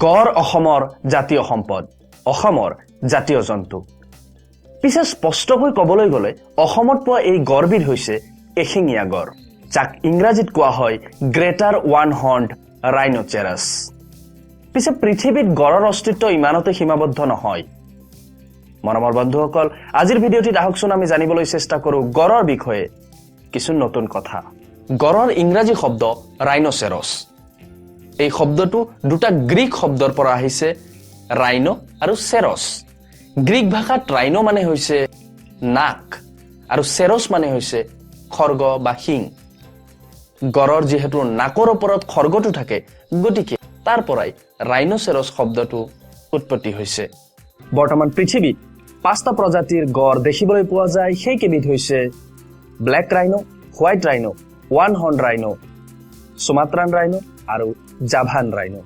গড় অসমৰ জাতীয় সম্পদ, অসমৰ জাতীয় জন্তু। পিছে স্পষ্টকৈ ক'বলৈ গ'লে অসমত পোৱা এই গড়বিধ হৈছে এশিঙীয়া গড়, যাক ইংৰাজীত কোৱা হয় গ্ৰেটাৰ ওৱান হৰ্নড ৰাইনোচেৰাছ। পিছে পৃথিৱীত গড়ৰ অস্তিত্ব ইমানতে সীমাবদ্ধ নহয়। মৰমৰ বন্ধুসকল, আজিৰ ভিডিঅ'টিত আহকচোন আমি জানিবলৈ চেষ্টা কৰোঁ গড়ৰ বিষয়ে কিছু নতুন কথা। গড়ৰ ইংৰাজী শব্দ ৰাইনোচেৰছ। এই শব্দটো দুটা গ্ৰীক শব্দৰ পৰা আহিছে, ৰাইনো আৰু চেৰছ। গ্ৰীক ভাষাত ৰাইনো মানে হৈছে নাক আৰু চেৰছ মানে হৈছে খৰ্গ বা শিং। গড়ৰ যিহেতু নাকৰ ওপৰত খৰ্গটো থাকে, গতিকে তাৰ পৰাই ৰাইনোচেৰছ শব্দটো উৎপত্তি হৈছে। বৰ্তমান পৃথিৱীত 5টা প্ৰজাতিৰ গড় দেখিবলৈ পোৱা যায়। সেইকেইবিধ হৈছে black rhino, white rhino, one horn rhino, Sumatran rhino আৰু জাভান ৰাইনো।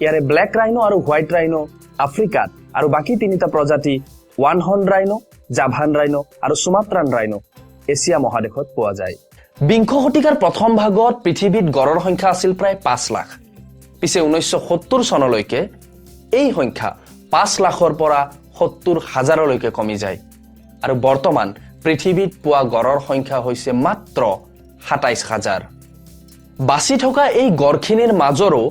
ইয়াৰে ব্লেক ৰাইনো আৰু হোৱাইট ৰাইনো আফ্ৰিকাত আৰু বাকী 3টা প্ৰজাতি one horn rhino, Javan rhino আৰু সুমাত্ৰান ৰাইনো এছিয়া মহাদেশত পোৱা যায়। বিংশ শতিকাৰ প্ৰথম ভাগত পৃথিৱীত গড়ৰ সংখ্যা আছিল প্ৰায় 5 লাখ। পিছে 1970 চনলৈকে এই সংখ্যা 5 লাখৰ পৰা 70,000লৈকে কমি যায় আৰু বৰ্তমান পৃথিৱীত পোৱা গড়ৰ সংখ্যা হৈছে মাত্ৰ 27,000। বাচি থকা এই গড়খিনিৰ মাজৰো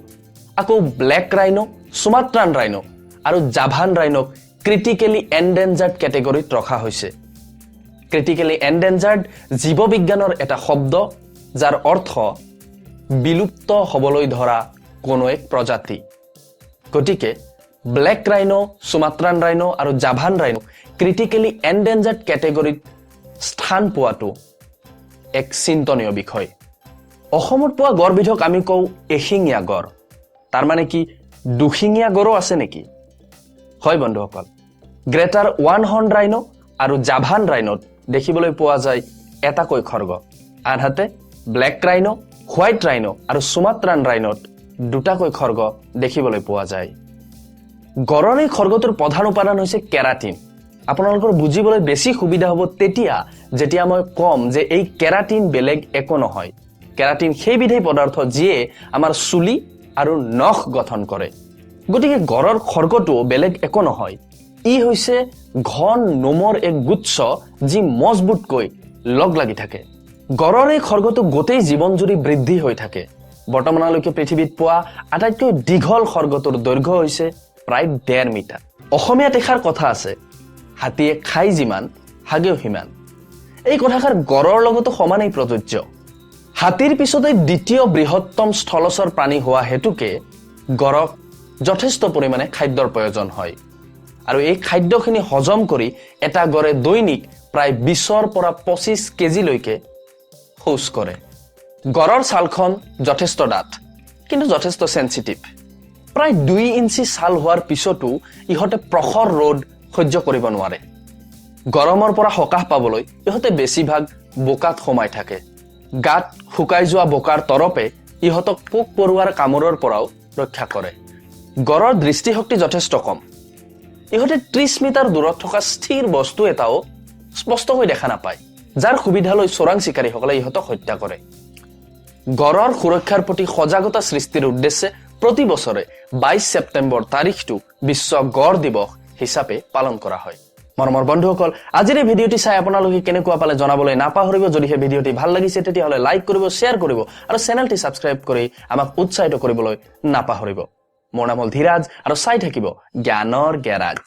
আকৌ ব্লেক ৰাইনো, সুমাত্ৰান ৰাইনো আৰু জাভান ৰাইনক ক্ৰিটিকেলি এনডেঞ্জাৰ্ড কেটেগৰীত ৰখা হৈছে। ক্ৰিটিকেলি এনডেঞ্জাৰ্ড জীৱবিজ্ঞানৰ এটা শব্দ, যাৰ অৰ্থ বিলুপ্ত হ'বলৈ ধৰা কোনো এক প্ৰজাতি। গতিকে ব্লেক ৰাইনো, সুমাত্ৰান ৰাইনো আৰু জাভান ৰাইনো ক্ৰিটিকেলি এনডেঞ্জাৰ্ড কেটেগৰীত স্থান পোৱাটো এক চিন্তনীয় বিষয়। অসমত পোৱা গড়বিধক আমি কওঁ এশিঙীয়া গড়। তাৰ মানে কি দুশিঙীয়া গড়ো আছে নেকি? হয় বন্ধুসকল, গ্ৰেটাৰ ওৱান হৰ্ন ৰাইনো আৰু জাভান ৰাইনোত দেখিবলৈ পোৱা যায় এটাকৈ খৰ্গ, আনহাতে ব্লেক ৰাইনো, হোৱাইট ৰাইনো আৰু সুমাত্ৰান ৰাইনোত দুটাকৈ খৰ্গ দেখিবলৈ পোৱা যায়। গড়ৰ এই খৰ্গটোৰ প্ৰধান উপাদান হৈছে কেৰাটিন। আপোনালোকৰ বুজিবলৈ বেছি সুবিধা হ'ব তেতিয়া যেতিয়া মই ক'ম যে এই কেৰাটিন বেলেগ একো নহয়। কেৰাটিন সেইবিধেই পদাৰ্থ যিয়ে আমাৰ চুলি আৰু নখ গঠন কৰে। গতিকে গড়ৰ খৰ্গটো বেলেগ একো নহয়, ই হৈছে ঘন নোমৰ এক গুচ্ছ যি মজবুতকৈ লগ লাগি থাকে। গড়ৰ এই খৰ্গটো গোটেই জীৱনজুৰি বৃদ্ধি হৈ থাকে। বৰ্তমানলৈকে পৃথিৱীত পোৱা আটাইতকৈ দীঘল খৰ্গটোৰ দৈৰ্ঘ্য হৈছে প্ৰায় 1.5 মিটাৰ। অসমীয়াত এষাৰ কথা আছে, হাতীয়ে খাই যিমান হাগেও সিমান। এই কথাষাৰ গড়ৰ লগতো সমানেই প্ৰযোজ্য। হাতীৰ পিছতে দ্বিতীয় বৃহত্তম স্থলচৰ প্ৰাণী হোৱা হেতুকে গড়ক যথেষ্ট পৰিমাণে খাদ্যৰ প্ৰয়োজন হয় আৰু এই খাদ্যখিনি হজম কৰি এটা গড়ে দৈনিক প্ৰায় 20ৰ পৰা 25 কেজিলৈকে শৌচ কৰে। গড়ৰ ছালখন যথেষ্ট ডাঠ কিন্তু যথেষ্ট চেঞ্চিটিভ। প্ৰায় 2 ইঞ্চি ছাল হোৱাৰ পিছতো ইহঁতে প্ৰখৰ ৰ'দ সহ্য কৰিব নোৱাৰে। গৰমৰ পৰা সকাহ পাবলৈ ইহঁতে বেছিভাগ বোকাত সোমাই থাকে। গাত শুকাই যোৱা বোকাৰ তৰপে ইহঁতক পোক পৰুৱাৰ কামোৰৰ পৰাও ৰক্ষা কৰে। গড়ৰ দৃষ্টিশক্তি যথেষ্ট কম। ইহঁতে 30 মিটাৰ দূৰত থকা স্থিৰ বস্তু এটাও স্পষ্টকৈ দেখা নাপায়, যাৰ সুবিধা লৈ চোৰাং চিকাৰীসকলে ইহঁতক হত্যা কৰে। গড়ৰ সুৰক্ষাৰ প্ৰতি সজাগতা সৃষ্টিৰ উদ্দেশ্যে প্ৰতি বছৰে 22 ছেপ্টেম্বৰ তাৰিখটো বিশ্ব গড় দিৱস হিচাপে পালন কৰা হয়। মৰমৰ বন্ধুসকল, আজিৰ এই ভিডিঅ'টি চাই আপোনালোকে কেনেকুৱা পালে জনাবলৈ নাপাহৰিব। যদিহে ভিডিঅ'টি ভাল লাগিছে তেতিয়াহ'লে লাইক কৰিব, শ্বেয়াৰ কৰিব আৰু চেনেলটি ছাবস্ক্ৰাইব কৰি আমাক উৎসাহিত কৰিবলৈ নাপাহৰিব। মোৰ নাম হ'ল ধীৰাজ আৰু চাই থাকিব জ্ঞানৰ গেৰাজ।